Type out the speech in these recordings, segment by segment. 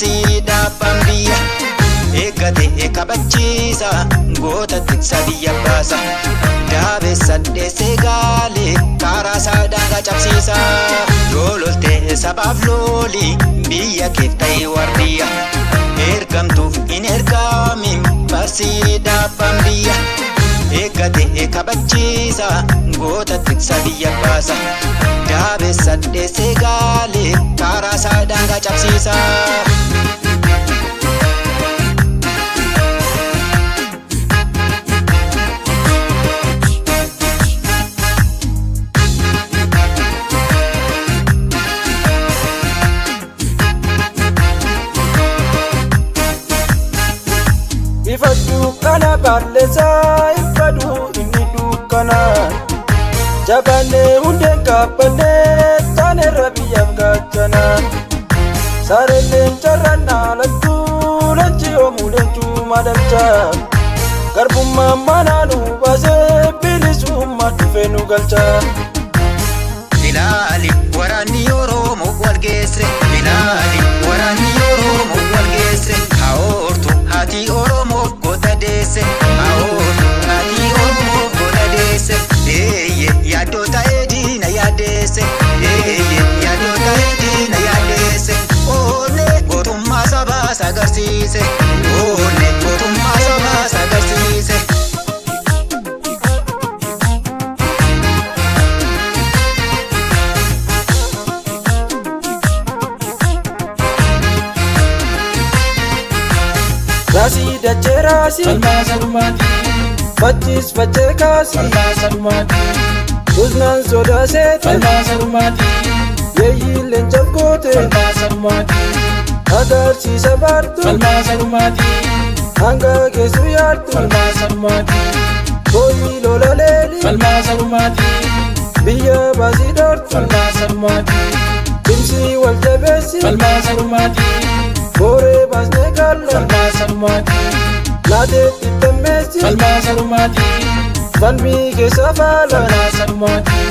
barsiidhaa bambiya eeggate kabachiisa goota tiksa biyya baasa daabe saddeessee gaalee karaa saadaan cabsiisa yoo lolte sabaaf looli biyya keef ta'e wardiya ergamtuuf hin ergaamin barsiidhaa bambiya eeggate kabachiisa goota tiksa biyya baasa daabe saddeessee gaalee karaa saadaan cabsiisa. Ifadhu kana balleessa ifadhu inni dukkana jabaanee hundeen kaabbanee taanerra biyyaaf gaachana saarelleen carraan dhaalattuu leenci yoomuu leencuu madalcha garbummaan manaa nu baasee bilisummaa dhufee nu galcha. Ilaali waraanni Oromoo wal geesse ilaali waraanni Oromoo wal geesse haoortu haati Oromoo goota deesse haoortu haati Oromoo goota deesse yaaddoo ta'ee diina yaaddeesse yaaddoo ta'ee diina yaaddeesse oollee gootummaa sabaas agarsiise oollee gootummaa sabaas agarsiise. Rasi dachee rasi Salmaa Salmaati Fachis fachee kaasi Salmaa Salmaati Usnaan sodaa seete Salmaa Salmaati yeeyyiilleen jabgoote Salmaa Salmaati agarsiisa baartu Salmaa Salmaati hanga geessu yaartu Salmaa Salmaati booyii lola leeli Salmaa Salmaati biyya baasii dhoortu Salmaa Salmaati cimsii wal jabeessi Salmaa Salmaati booree baasnee gaalla Salmaa Salmaati laateetti temmeessi Salmaa Salmaati falmii keessa faala Salmaa Salmaati.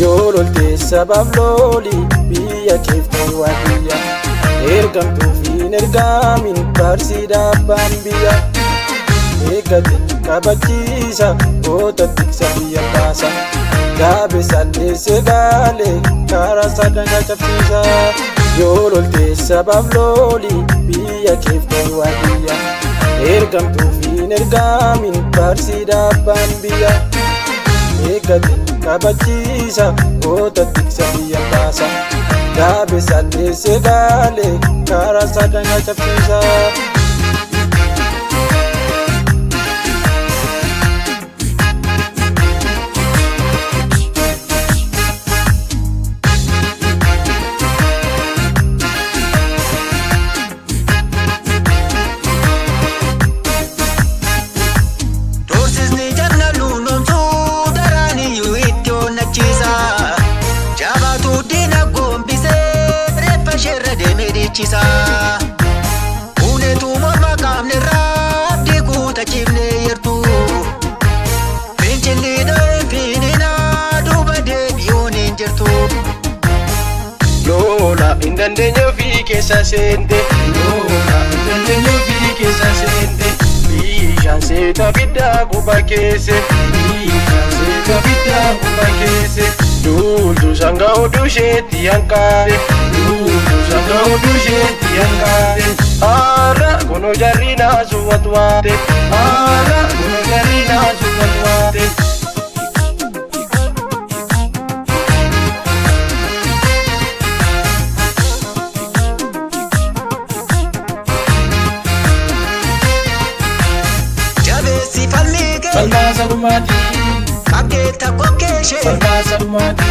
yoo lolte sabaaf looli biyya keef ta'e waadiyya ergamtuuf hin ergaamin barsiidhaa bambiya eeggate kabachiisa goota tiksa biyya baasa daabe saddeessee gaalee karaa saadaan cabsiisa yoo lolte sabaaf looli biyya keef ta'e waadiyya ergamtuuf hin ergaamin barsiidhaa bambiya eeggate kabachiisa goota tiksa biyya baasa daabe saddeessee gaalee karaa saadaan cabsiisa. Unetu morma qaamne raabdii guuta cimne yertu fincilli dheefinina duuba deebi'uun hin jirtu. Lola hin dandeenye ofii keessa seente Lola hin dandeenye ofii keessa seente bishaan seeta biddaa guba keesse bishaan seeta biddaa guba keesse duultu sanga oduu isheetti hanqaate duultu sanga oduu isheetti hanqaate haara kunoo jarri naasu watwaate haara kunoo jarri naasu watwaate. Jabeessi falmii kee Salmaa Salmaati qabdeetta kokkeeshee Salmaa Salmaati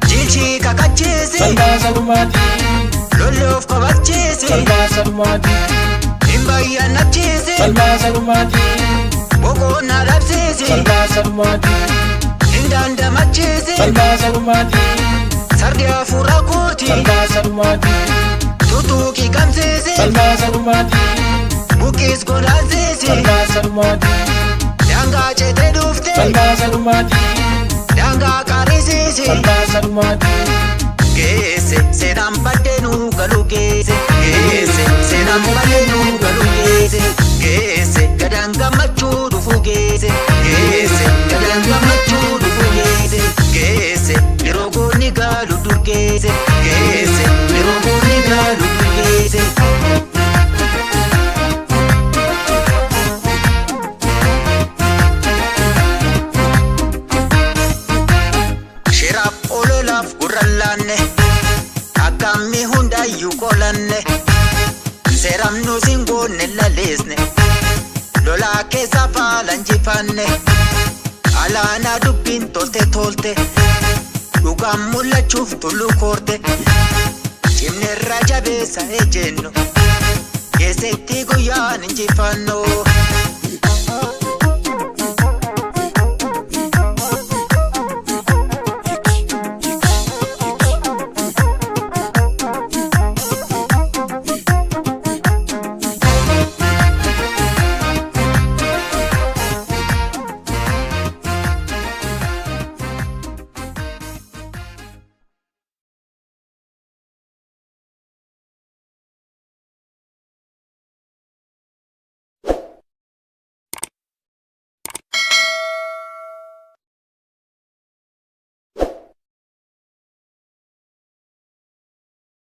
jilchii kakachiisi Salmaa Salmaati lolloof qabachiisi Salmaa Salmaati hin bayyanachiisi Salmaa Salmaati boqonnaa dhabsiisi Salmaa Salmaati hin dandamachiisi. Salphachiise Salphaa salumaati sardi hafuura kooti Salphaa salumaati tutuuqii qabsiise Salphaa salumaati buqqis godhaansiise Salphaa salumaati daangaa ceetee dhufte Salphaa salumaati daangaa qarisiise Salphaa salumaati geesse seenaan baddeenuu galuu geesse geesse seenaan baddeenuu galuu geesse geesse gadaan gammachuu dhufuu geesse geesse gadaan gammachuu dhufuu geesse geesse yeroo goonni gaalu dur geesse geesse yeroo goonni gaalu dur geesse. Shiraaf ololaaf gurraan laanne akkamii hundaayyuu qolanne seeramnu singoonne laleesne lolaa keessa faala injifanne alaanaa dubbiin tolte tolte dhugaan mul'achuuf tulluu koorte cimnerra jabeessa ejjenno keessatti guyyaan injifannoo.